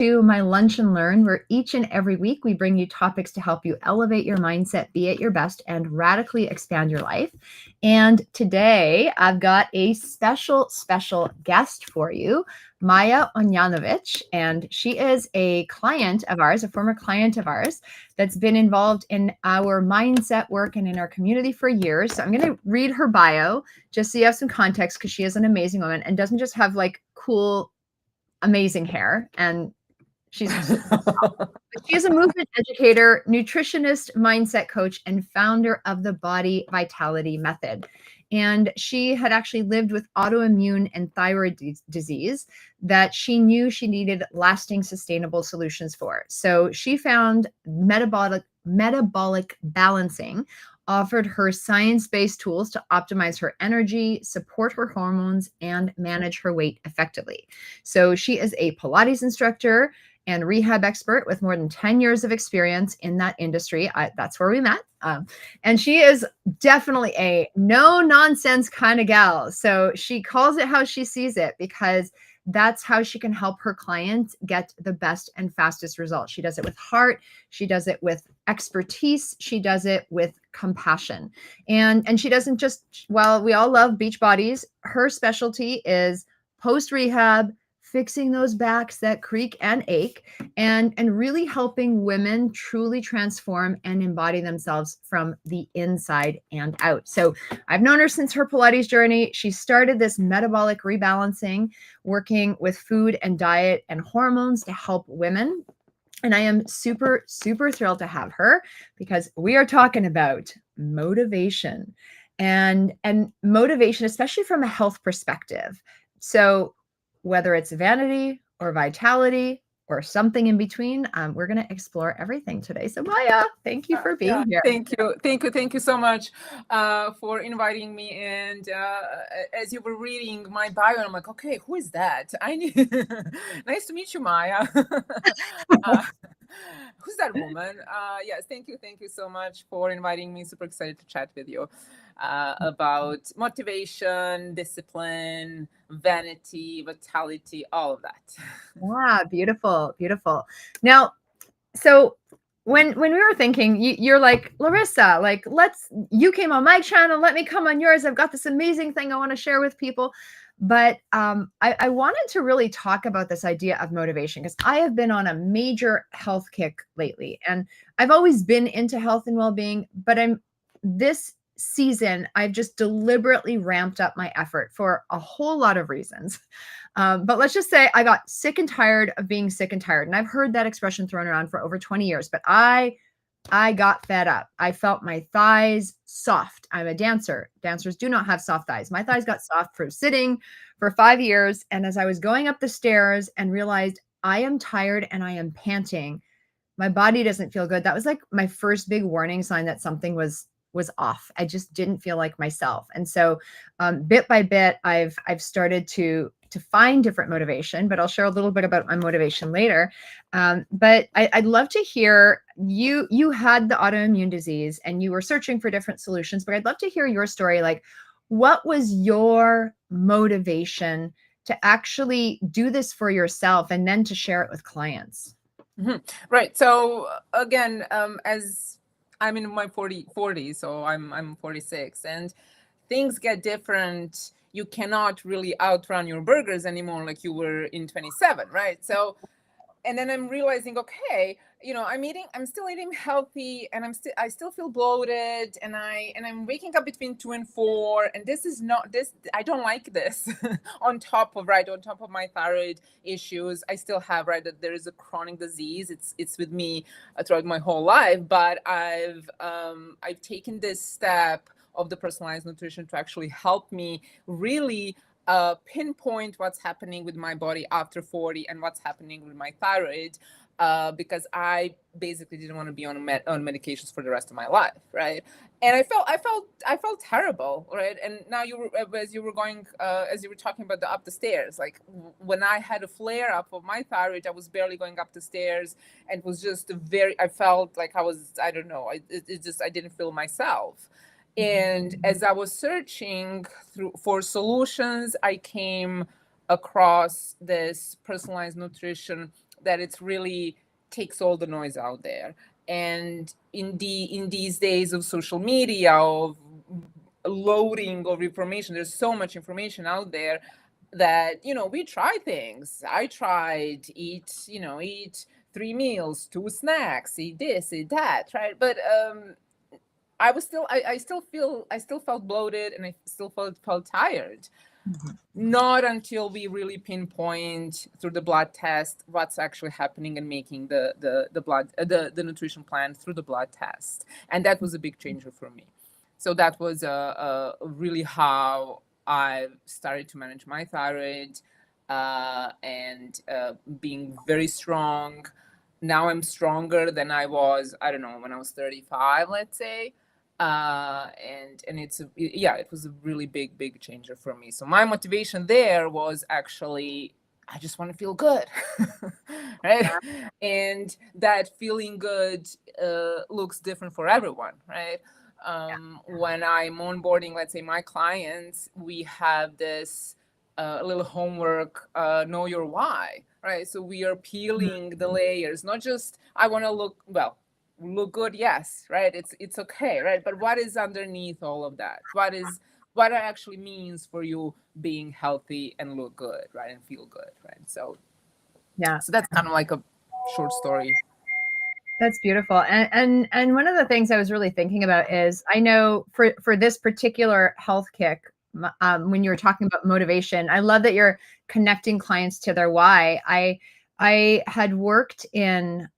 To my Lunch and Learn, where each and every week we bring you topics to help you elevate your mindset, be at your best, and radically expand your life. And today I've got a special guest for you, Maya Onjanovic. And she is a client of ours, a former client of ours, that's been involved in our mindset work and in our community for years. So I'm going to read her bio just so you have some context, because she is an amazing woman and doesn't just have like cool, amazing hair, and she is a movement educator, nutritionist, mindset coach, and founder of the Body Vitality Method. And she had actually lived with autoimmune and thyroid disease that she knew she needed lasting, sustainable solutions for. So she found metabolic balancing offered her science-based tools to optimize her energy, support her hormones, and manage her weight effectively. So she is a Pilates instructor and rehab expert with more than 10 years of experience in that industry. That's where we met. And she is definitely a no nonsense kind of gal. So she calls it how she sees it, because that's how she can help her clients get the best and fastest results. She does it with heart. She does it with expertise. She does it with compassion. And she doesn't just, well, we all love beach bodies. Her specialty is post rehab, fixing those backs that creak and ache, and really helping women truly transform and embody themselves from the inside and out. So I've known her since her Pilates journey. She started this metabolic rebalancing, working with food and diet and hormones to help women. And I am super thrilled to have her, because we are talking about motivation and motivation, especially from a health perspective. So whether it's vanity or vitality or something in between, we're going to explore everything today. So Maya, thank you for being here. Thank you so much for inviting me. And as you were reading my bio, I'm like, okay, who is that? Nice to meet you, Maya. Who's that woman? Yes, thank you so much for inviting me. Super excited to chat with you about motivation, discipline, vanity, vitality, all of that. Yeah, beautiful. Now, so when we were thinking, you're like, Larissa, like, you came on my channel, let me come on yours. I've got this amazing thing I want to share with people. But I wanted to really talk about this idea of motivation, because I have been on a major health kick lately, and I've always been into health and well-being, but this season, I've just deliberately ramped up my effort for a whole lot of reasons. But let's just say I got sick and tired of being sick and tired. And I've heard that expression thrown around for over 20 years, but I got fed up. I felt my thighs soft. I'm a dancer. Dancers do not have soft thighs. My thighs got soft for sitting for 5 years. And as I was going up the stairs and realized I am tired and I am panting, my body doesn't feel good. That was like my first big warning sign that something was off. I just didn't feel like myself. And so bit by bit, I've started to find different motivation, but I'll share a little bit about my motivation later. But I'd love to hear, you had the autoimmune disease and you were searching for different solutions, but I'd love to hear your story. Like, what was your motivation to actually do this for yourself and then to share it with clients? Mm-hmm. Right. So again, as I'm in my 40s, so I'm 46, and things get different. You cannot really outrun your burgers anymore like you were in 27, right? So, and then I'm realizing, okay, I'm still eating healthy, and I still feel bloated, and I'm waking up between 2 and 4, and this is not this. I don't like this. on top of my thyroid issues, I still have, right, that there is a chronic disease. It's with me throughout my whole life, but I've taken this step of the personalized nutrition to actually help me really pinpoint what's happening with my body after 40 and what's happening with my thyroid, because I basically didn't want to be on medications for the rest of my life, right? And I felt terrible, right? And now as you were talking about up the stairs, like when I had a flare up of my thyroid, I was barely going up the stairs, and it was just I felt like I was, I don't know, I didn't feel myself. And as I was searching for solutions, I came across this personalized nutrition that it's really takes all the noise out there. And in these days of social media, of loading of information, there's so much information out there that, we try things. I tried eat 3 meals, 2 snacks, eat this, eat that, right? But I still felt bloated, and I still felt tired. Mhm. Not until we really pinpoint through the blood test what's actually happening, and making the blood the nutrition plan through the blood test. And that was a big changer for me. So that was really how I started to manage my thyroid, and being very strong. Now I'm stronger than I was, I don't know, when I was 35, let's say. And it was a really big changer for me. So my motivation there was actually, I just want to feel good. Right? And that feeling good looks different for everyone, right? When I'm onboarding, let's say, my clients, we have this little homework, know your why, right? So we are peeling the layers, not just I want to look good, yes, right? It's okay, right? But what is underneath all of that? What it actually means for you being healthy and look good, right? And feel good, right? So Yeah. that's kind of like a short story. That's beautiful. And one of the things I was really thinking about is, I know for this particular health kick, when you were talking about motivation, I love that you're connecting clients to their why. I had worked in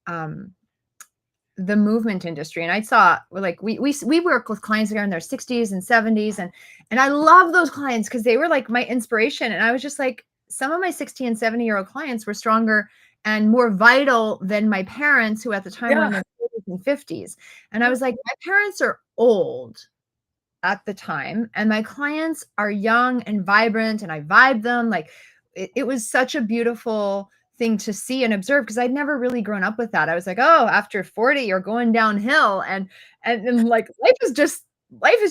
the movement industry, and I saw, like, we work with clients that are in their 60s and 70s, and I love those clients because they were like my inspiration. And I was just like, some of my 60 and 70-year-old clients were stronger and more vital than my parents, who at the time were in their 40s and 50s. And I was like, my parents are old at the time, and my clients are young and vibrant, and I vibe them. Like, it was such a beautiful thing to see and observe, because I'd never really grown up with that. I was like, oh, after 40, you're going downhill, and like life is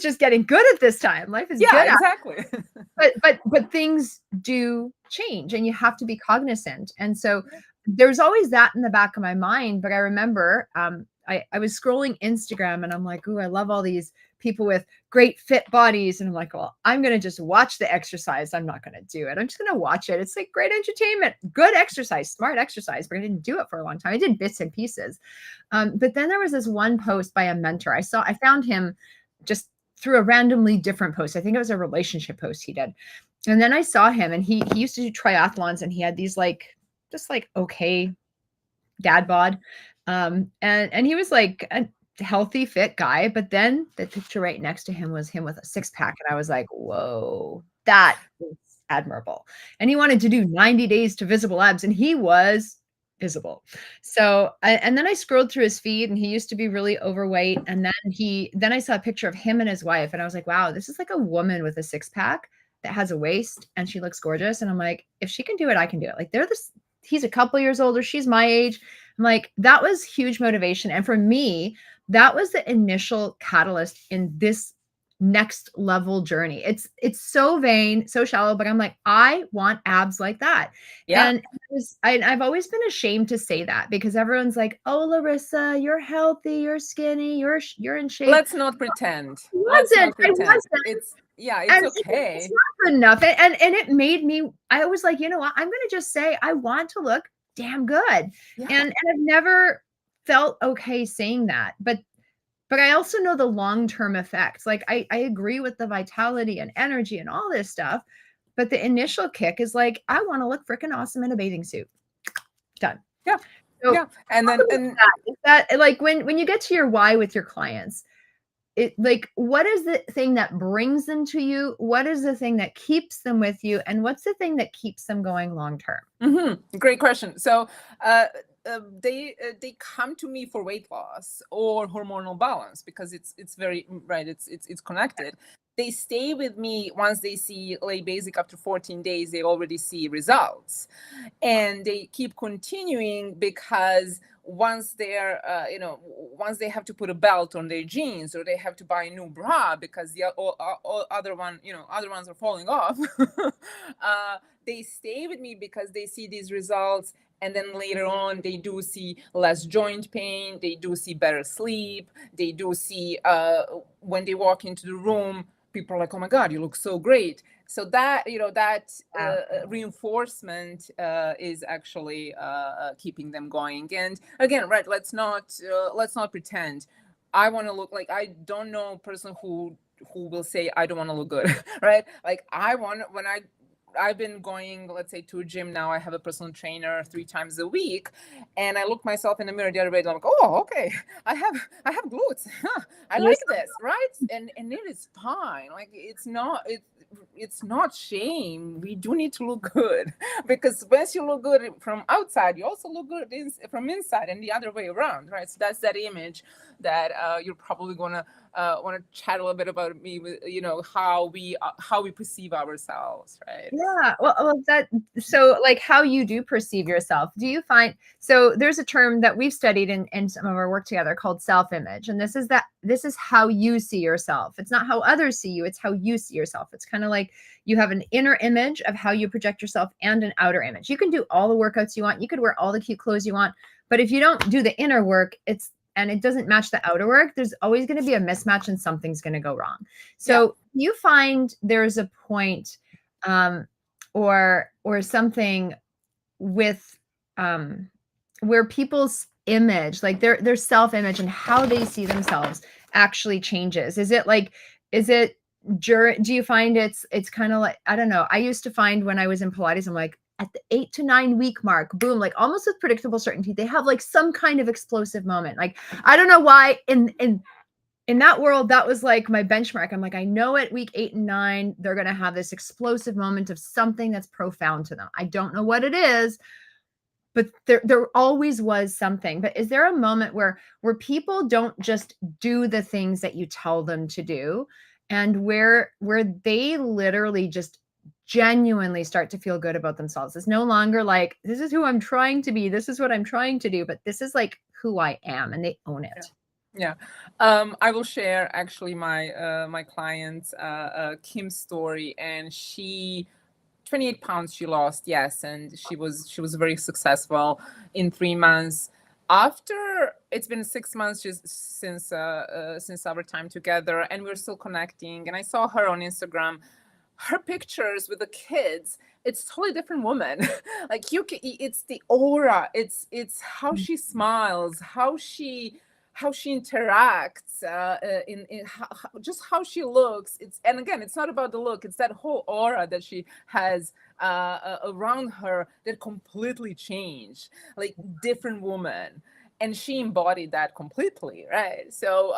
just getting good at this time. Life is Yeah, good. exactly. But things do change, and you have to be cognizant. And so there's always that in the back of my mind. But I remember I was scrolling Instagram, and I'm like, ooh, I love all these people with great fit bodies. And I'm like, well, I'm going to just watch the exercise. I'm not going to do it. I'm just going to watch it. It's like great entertainment, good exercise, smart exercise. But I didn't do it for a long time. I did bits and pieces. But then there was this one post by a mentor. I found him just through a randomly different post. I think it was a relationship post he did. And then I saw him, and he used to do triathlons, and he had these just okay dad bod. And he was like a healthy, fit guy. But then the picture right next to him was him with a six-pack. And I was like, whoa, that is admirable. And he wanted to do 90 days to visible abs, and he was visible. So and then I scrolled through his feed, and he used to be really overweight. And then I saw a picture of him and his wife, and I was like, wow, this is like a woman with a six-pack that has a waist, and she looks gorgeous. And I'm like, if she can do it, I can do it. Like, he's a couple years older, she's my age. I'm like, that was huge motivation. And for me, that was the initial catalyst in this next level journey. It's so vain, so shallow, but I'm like, I want abs like that. Yeah. And I've always been ashamed to say that, because everyone's like, oh, Larissa, you're healthy, you're skinny, you're in shape. Let's not pretend. I Let's wasn't. not pretend. It's It's okay. It's not good enough. And it made me, I was like, you know what? I'm going to just say, I want to look damn good. Yeah. And I've never felt okay saying that. But I also know the long-term effects. Like, I agree with the vitality and energy and all this stuff. But the initial kick is like, I want to look freaking awesome in a bathing suit. Done. Yeah. So Yeah. And then that like when you get to your why with your clients, like, what is the thing that brings them to you? What is the thing that keeps them with you? And what's the thing that keeps them going long term? Great question. So they come to me for weight loss or hormonal balance, because it's very right. It's connected. They stay with me once they see Lay Basic. After 14 days, they already see results, and they keep continuing, because once once they have to put a belt on their jeans, or they have to buy a new bra because the all other other ones are falling off, they stay with me because they see these results, and then later on they do see less joint pain, they do see better sleep, they do see when they walk into the room, people are like, oh my God, you look so great. So that, that Yeah. reinforcement is actually keeping them going. And again, right, let's not pretend I want to look like, I don't know a person who will say I don't want to look good. Right, like I want, when I've been going, let's say, to a gym now. I have a personal trainer 3 times a week, and I look myself in the mirror the other day, and I'm like, oh, okay, I have glutes. Huh, I You're like this, right? And it is fine. Like it's not shame. We do need to look good, because once you look good from outside, you also look good from inside, and the other way around, right? So that's that image that you're probably gonna want to chat a little bit about me with, how we perceive ourselves, right? Yeah, well, so like how you do perceive yourself. Do you find, so there's a term that we've studied in some of our work together called self-image, and this is how you see yourself. It's not how others see you, it's how you see yourself. It's kind of like you have an inner image of how you project yourself and an outer image. You can do all the workouts you want, you could wear all the cute clothes you want, but if you don't do the inner work, and it doesn't match the outer work, there's always going to be a mismatch and something's going to go wrong. So you find there's a point or something with where people's image, like their self-image and how they see themselves actually changes. Is it do you find it's kind of like, I don't know, I used to find when I was in Pilates, I'm like, at the 8 to 9 week mark, boom, like almost with predictable certainty, they have like some kind of explosive moment. Like, I don't know why in that world, that was like my benchmark. I'm like, I know at week 8 and 9, they're going to have this explosive moment of something that's profound to them. I don't know what it is, but there always was something. But is there a moment where people don't just do the things that you tell them to do, and where they literally just genuinely start to feel good about themselves? It's no longer like, this is who I'm trying to be, this is what I'm trying to do, but this is like who I am, and they own it. Yeah. I will share actually my client Kim's story, and she 28 pounds she lost, yes, and she was very successful in 3 months. After it's been 6 months just since our time together, and we're still connecting. And I saw her on Instagram, her pictures with the kids. It's totally different woman. Like it's the aura. It's how she smiles, how she interacts, in just how she looks. And again, it's not about the look, it's that whole aura that she has around her that completely changed, like different woman. And she embodied that completely, right? So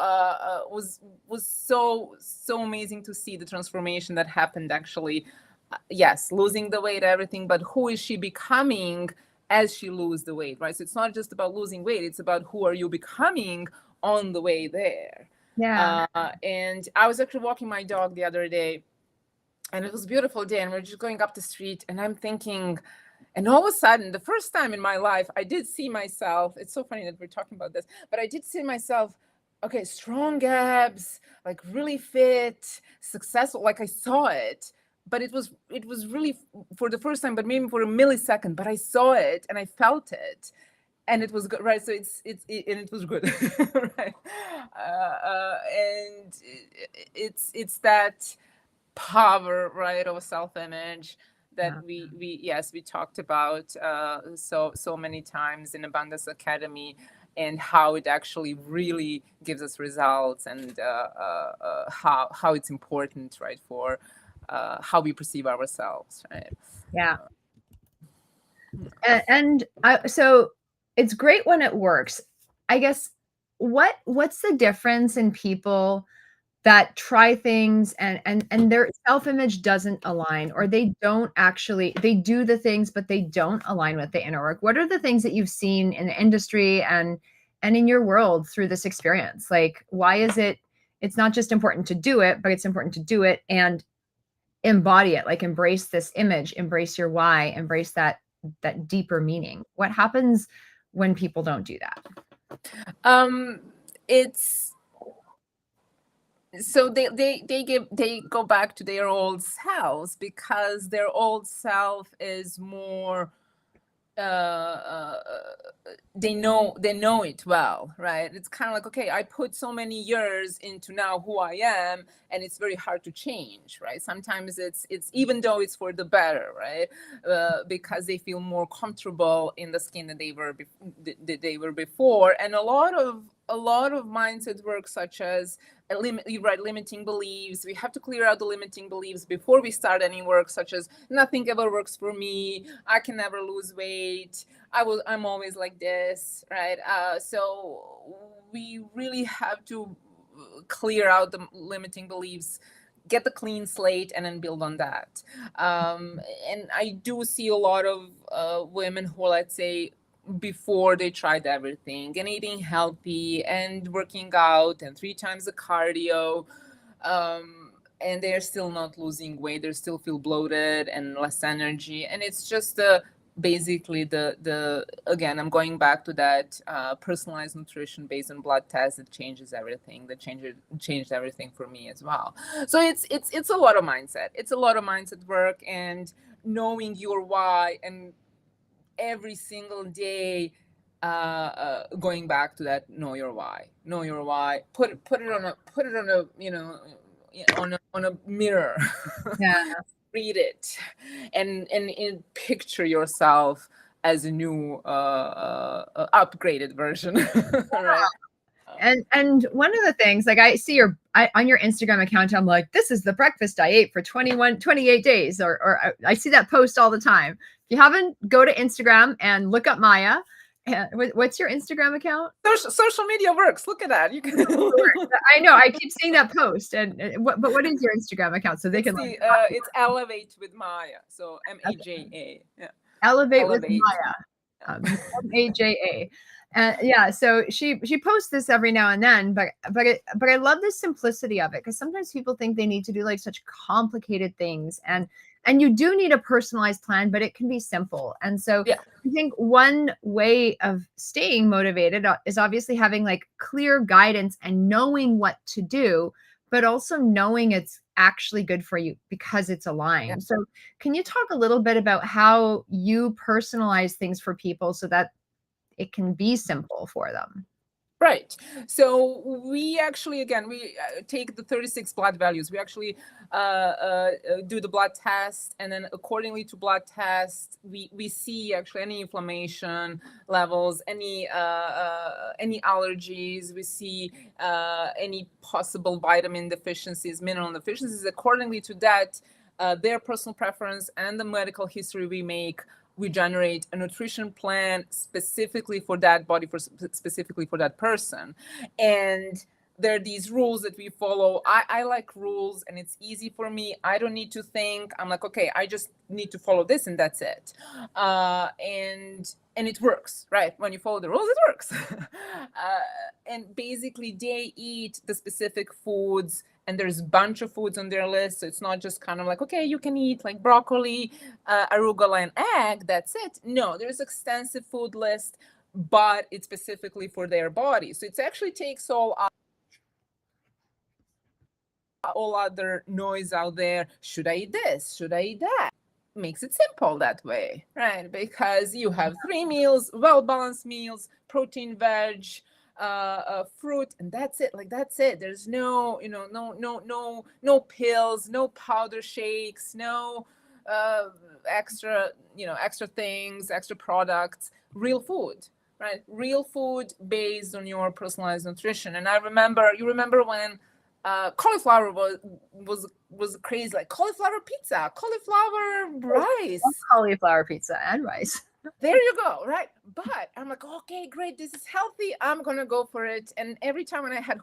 was so amazing to see the transformation that happened actually. Yes, losing the weight, everything, but who is she becoming as she lose the weight, right? So it's not just about losing weight, it's about who are you becoming on the way there. Yeah. And I was actually walking my dog the other day, and it was a beautiful day, and we are just going up the street, and I'm thinking, and all of a sudden, the first time in my life, I did see myself. It's so funny that we're talking about this, but I did see myself, okay, strong abs, like really fit, successful, like I saw it. But it was really for the first time, but maybe for a millisecond, but I saw it and I felt it, and it was good, right? So and it was good. Right? And it's that power, right, of self-image that Yeah. we talked about so many times in Abundance Academy, and how it actually really gives us results, and how it's important, right, for how we perceive ourselves, right? Yeah. So it's great when it works. I guess what's the difference in people that try things and their self-image doesn't align, or they do the things but they don't align with the inner work? What are the things that you've seen in the industry and in your world through this experience? Like, why is it's not just important to do it, but it's important to do it and embody it, like embrace this image, embrace your why, embrace that deeper meaning? What happens when people don't do that? It's so they go back to their old selves, because their old self is more they know it well, right? It's kind of like, okay, I put so many years into now who I am, and it's very hard to change, right? Sometimes it's even though it's for the better, right? Because they feel more comfortable in the skin that they were before. And a lot of mindset work, such as limiting beliefs. We have to clear out the limiting beliefs before we start any work, such as nothing ever works for me, I can never lose weight, I'm always like this, right? So we really have to clear out the limiting beliefs, get the clean slate, and then build on that. And I do see a lot of women who, let's say, before they tried everything and eating healthy and working out and 3 times the cardio, and they're still not losing weight, they still feel bloated and less energy. And it's just basically the again, I'm going back to that personalized nutrition based on blood tests that changes everything, that changed everything for me as well. So it's a lot of mindset, it's a lot of mindset work, and knowing your why, and every single day going back to that, know your why, put it on a on a mirror. Yeah. Read it, and picture yourself as a new upgraded version. Right. And one of the things, like I see on your Instagram account, I'm like, this is the breakfast I ate for 28 days, or I see that post all the time. If you haven't, go to Instagram and look up Maya. What's your Instagram account? Social media works. Look at that. You can. I know. I keep seeing that post. But what is your Instagram account so they can? It's Elevate with Maya. So MAJA. Yeah. Elevate with Maya. MAJA. Yeah, so she posts this every now and then, but I love the simplicity of it, because sometimes people think they need to do like such complicated things, and you do need a personalized plan, but it can be simple. And so Yeah. I think one way of staying motivated is obviously having like clear guidance and knowing what to do, but also knowing it's actually good for you because it's aligned. Yeah. So can you talk a little bit about how you personalize things for people so that it can be simple for them? Right. So we actually, again, we take the 36 blood values. We actually do the blood test, and then accordingly to blood test, we see actually any inflammation levels, any allergies. We see any possible vitamin deficiencies, mineral deficiencies. Accordingly to that, their personal preference and the medical history we make, we generate a nutrition plan specifically for that body, specifically for that person. And there are these rules that we follow. I like rules, and it's easy for me. I don't need to think. I'm like, okay, I just need to follow this, and that's it. And it works, right? When you follow the rules, it works. And basically, they eat the specific foods, and there's a bunch of foods on their list. So it's not just kind of like, okay, you can eat like broccoli, arugula, and egg, that's it. No, there's extensive food list, but it's specifically for their body. So it actually takes all other noise out there. Should I eat this? Should I eat that? Makes it simple that way, right? Because you have 3 meals, well-balanced meals, protein, veg, fruit, and that's it. Like, that's it. There's no pills, no powder shakes, no extra things, extra products. Real food, right? Real food based on your personalized nutrition. And you remember when cauliflower was crazy, like cauliflower pizza, cauliflower rice, Cauliflower pizza and rice. there you go, right? But I'm like, okay, great, this is healthy, I'm gonna go for it. And every time when I had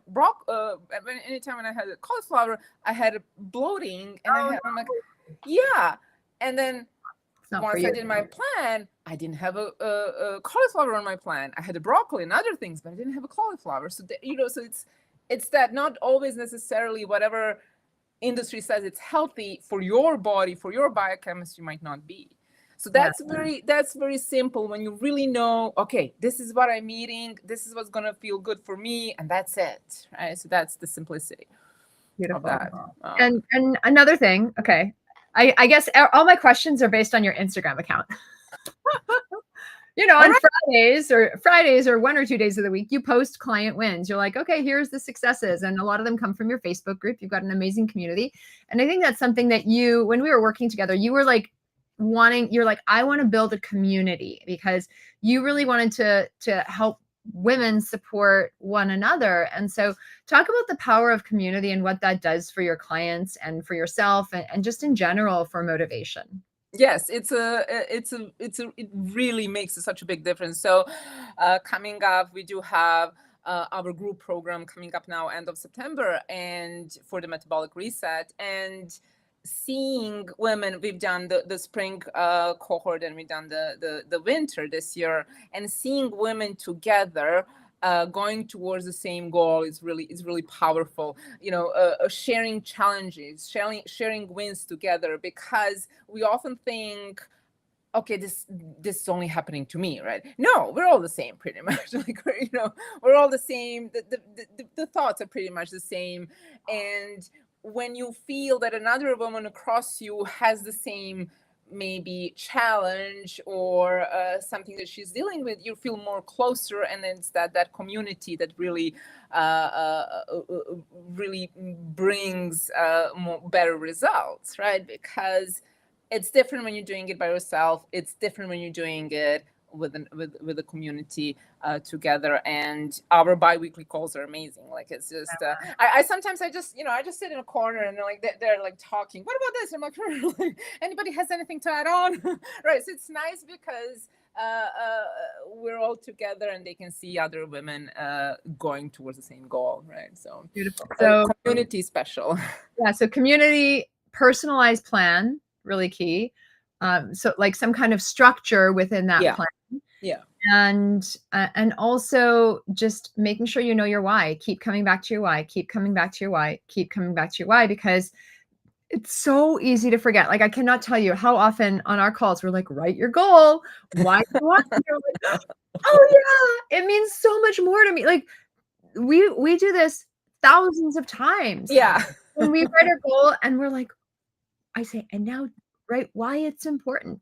anytime when I had cauliflower, I had bloating, and I'm like, yeah. And then once I did my plan, I didn't have a cauliflower on my plan. I had a broccoli and other things, but I didn't have a cauliflower. So so it's that not always necessarily whatever industry says it's healthy for your body, for your biochemistry, might not be. So that's very simple when you really know, okay, this is what I'm eating, this is what's gonna feel good for me, and that's it, right? So that's the simplicity of that. And another thing, okay, I guess all my questions are based on your Instagram account. On Fridays or 1 or 2 days of the week, you post client wins. You're like, okay, here's the successes. And a lot of them come from your Facebook group. You've got an amazing community. And I think that's something that when we were working together, you were like you're like, I want to build a community, because you really wanted to help women support one another. And so talk about the power of community and what that does for your clients and for yourself, and just in general for motivation. Yes, it really makes such a big difference. So coming up, we do have our group program coming up now, end of September, and for the metabolic reset. And seeing women, we've done the spring cohort, and we've done the winter this year, and seeing women together going towards the same goal is really powerful. Sharing challenges, sharing wins together, because we often think, okay, this is only happening to me, right? No, we're all the same, pretty much. Like, we're all the same. The thoughts are pretty much the same. And when you feel that another woman across you has the same maybe challenge or something that she's dealing with, you feel more closer, and it's that community that really really brings more better results, right? Because it's different when you're doing it by yourself. It's different when you're doing it with the community together. And our bi-weekly calls are amazing. Like, it's just I sometimes I just sit in a corner, and they're like talking, what about this? I'm like, anybody has anything to add on? Right. So it's nice because we're all together, and they can see other women going towards the same goal, right? So beautiful. So community special. Yeah, so community, personalized plan, really key. So like some kind of structure within that plan. Yeah. And also just making sure you know your why. Keep coming back to your why. Keep coming back to your why. Keep coming back to your why, because it's so easy to forget. Like, I cannot tell you how often on our calls we're like, write your goal. Why do you want it? You're like, oh yeah, it means so much more to me. Like, we do this thousands of times. Yeah. When we write our goal, and we're like, I say, and now write why it's important.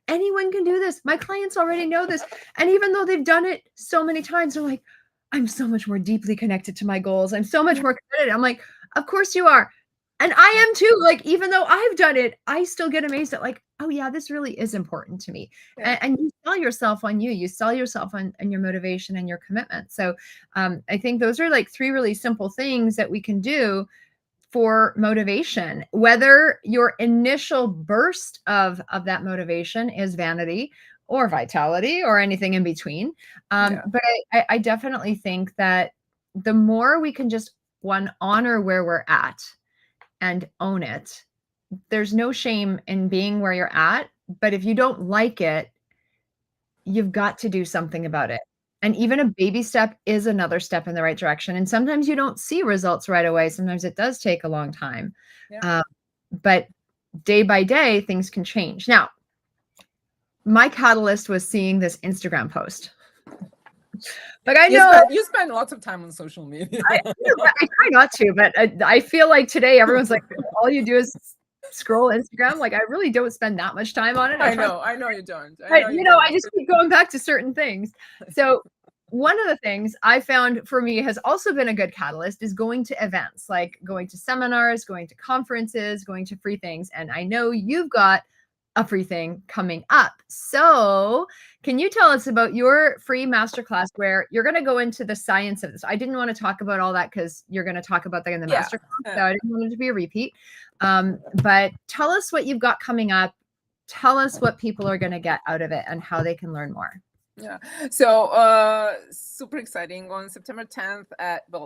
Anyone can do this. My clients already know this. And even though they've done it so many times, they're like, I'm so much more deeply connected to my goals. I'm so much more committed. I'm like, of course you are. And I am too. Like, even though I've done it, I still get amazed at like, oh yeah, this really is important to me. Yeah. And you sell yourself on you sell yourself on your motivation and your commitment. So I think those are like 3 really simple things that we can do for motivation, whether your initial burst of that motivation is vanity or vitality or anything in between. But I definitely think that the more we can just honor where we're at and own it, there's no shame in being where you're at. But if you don't like it, you've got to do something about it. And even a baby step is another step in the right direction. And sometimes you don't see results right away. Sometimes it does take a long time. Yeah. But day by day, things can change. Now, my catalyst was seeing this Instagram post. Like, I know you spend lots of time on social media. I try not to, but I feel like today everyone's like, all you do is scroll Instagram. Like, I really don't spend that much time on it. I know you don't. I just keep going back to certain things. So one of the things I found for me has also been a good catalyst is going to events, like going to seminars, going to conferences, going to free things. And I know you've got a free thing coming up. So can you tell us about your free masterclass where you're going to go into the science of this? I didn't want to talk about all that because you're going to talk about that in the masterclass. So I didn't want it to be a repeat. But tell us what you've got coming up. Tell us what people are going to get out of it and how they can learn more. Yeah. So super exciting. On September 10th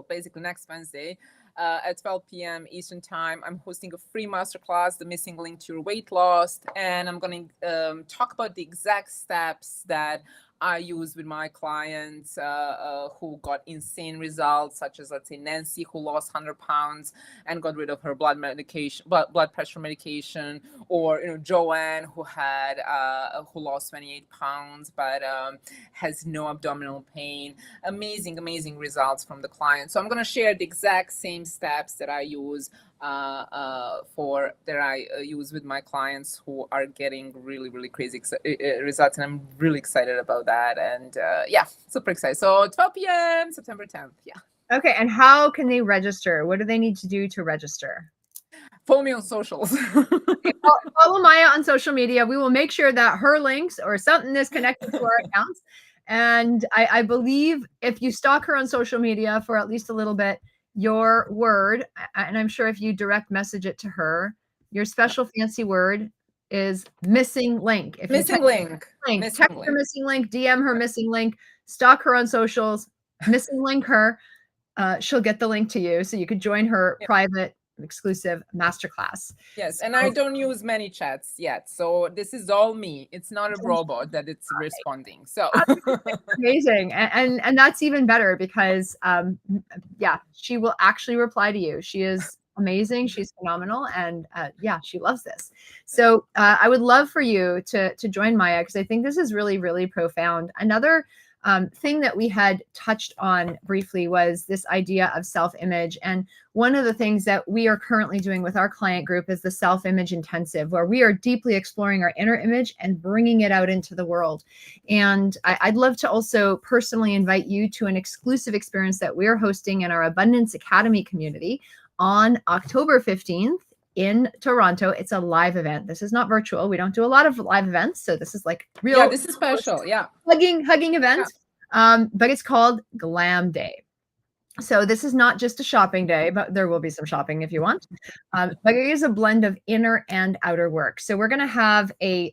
basically next Wednesday, at 12 p.m. Eastern time, I'm hosting a free masterclass, The Missing Link to Your Weight Loss. And I'm going to talk about the exact steps that I use with my clients who got insane results, such as, let's say, Nancy, who lost 100 pounds and got rid of her blood pressure medication, or Joanne, who lost 28 pounds but has no abdominal pain. Amazing results from the client. So I'm going to share the exact same steps that I use that I use with my clients who are getting really, really crazy results, and I'm really excited about that. And yeah, super excited. So 12 p.m. September 10th. Yeah. Okay, and how can they register? What do they need to do to register? Follow me on socials. Follow Maya on social media. We will make sure that her links or something is connected to our accounts. And I believe if you stalk her on social media for at least a little bit, your word, and I'm sure if you direct message it to her, your special fancy word is missing link. If missing you link. text her missing link, DM her missing link, stalk her on socials, missing link her, she'll get the link to you so you could join her private exclusive masterclass. Yes, and I don't use many chats yet, so this is all me. It's not a robot that it's responding. So amazing, and that's even better because yeah, she will actually reply to you. She is amazing. She's phenomenal, and yeah, she loves this. So I would love for you to join Maya because I think this is really, really profound. Another thing that we had touched on briefly was this idea of self-image. And one of the things that we are currently doing with our client group is the self-image intensive, where we are deeply exploring our inner image and bringing it out into the world. And I'd love to also personally invite you to an exclusive experience that we're hosting in our Abundance Academy community on October 15th in Toronto. It's a live event. This is not virtual. We don't do a lot of live events. So this is like real. Yeah, this is special. Yeah. Hugging event. Yeah. But it's called Glam Day. So this is not just a shopping day, but there will be some shopping if you want. But it is a blend of inner and outer work. So we're gonna have a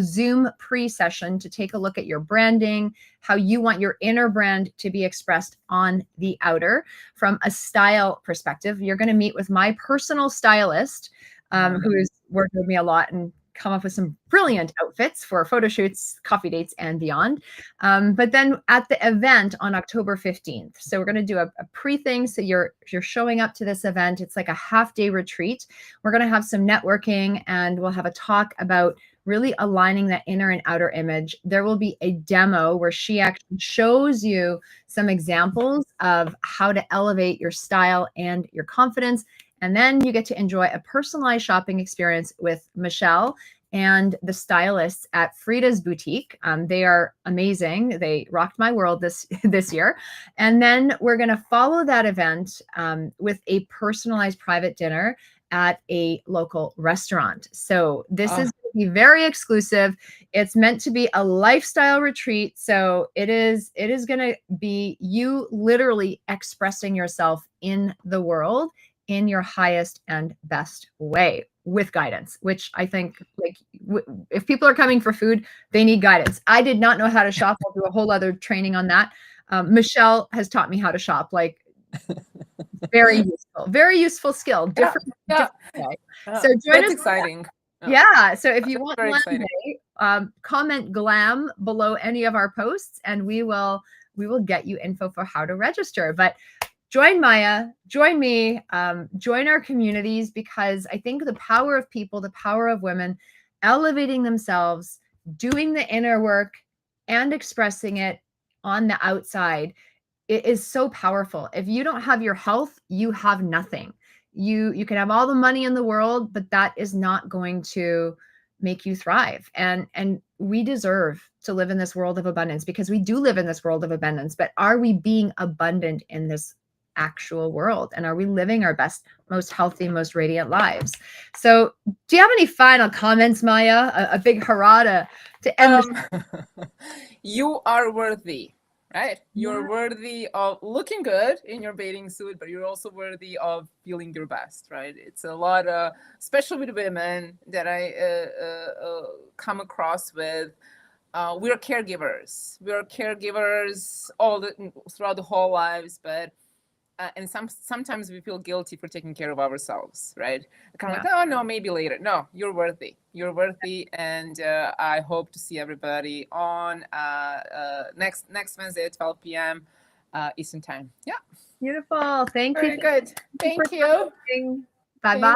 Zoom pre-session to take a look at your branding, how you want your inner brand to be expressed on the outer from a style perspective. You're gonna meet with my personal stylist, who has worked with me a lot and come up with some brilliant outfits for photo shoots, coffee dates, and beyond. But then at the event on October 15th, so we're going to do a pre-thing. So you're showing up to this event. It's like a half-day retreat. We're going to have some networking, and we'll have a talk about really aligning that inner and outer image. There will be a demo where she actually shows you some examples of how to elevate your style and your confidence. And then you get to enjoy a personalized shopping experience with Michelle and the stylists at Frida's Boutique. They are amazing. They rocked my world this year. And then we're going to follow that event with a personalized private dinner at a local restaurant. So this is going to be very exclusive. It's meant to be a lifestyle retreat. So it is going to be you literally expressing yourself in the world in your highest and best way with guidance, which I think, like, if people are coming for food, they need guidance. I did not know how to shop. I'll do a whole other training on that. Michelle has taught me how to shop, like very useful skill. Different way. So join us. Exciting. Yeah. So if you want Glam Day, comment glam below any of our posts, and we will get you info for how to register. But join Maya, join me, join our communities, because I think the power of people, the power of women, elevating themselves, doing the inner work and expressing it on the outside, it is so powerful. If you don't have your health, you have nothing. You can have all the money in the world, but that is not going to make you thrive. And we deserve to live in this world of abundance, because we do live in this world of abundance. But are we being abundant in this actual world? And are we living our best, most healthy, most radiant lives? So do you have any final comments, Maya? A big hurrah to end You are worthy, right? You're worthy of looking good in your bathing suit, but you're also worthy of feeling your best, right? It's a lot, especially with women that I come across with. We're caregivers. We're caregivers throughout the whole lives, but and sometimes we feel guilty for taking care of ourselves, right? Kind of like, oh no, maybe later. No, you're worthy. You're worthy, and I hope to see everybody on next Wednesday at 12 p.m. Eastern time. Yeah. Beautiful. Thank you. Very good. Thank you. Bye-bye.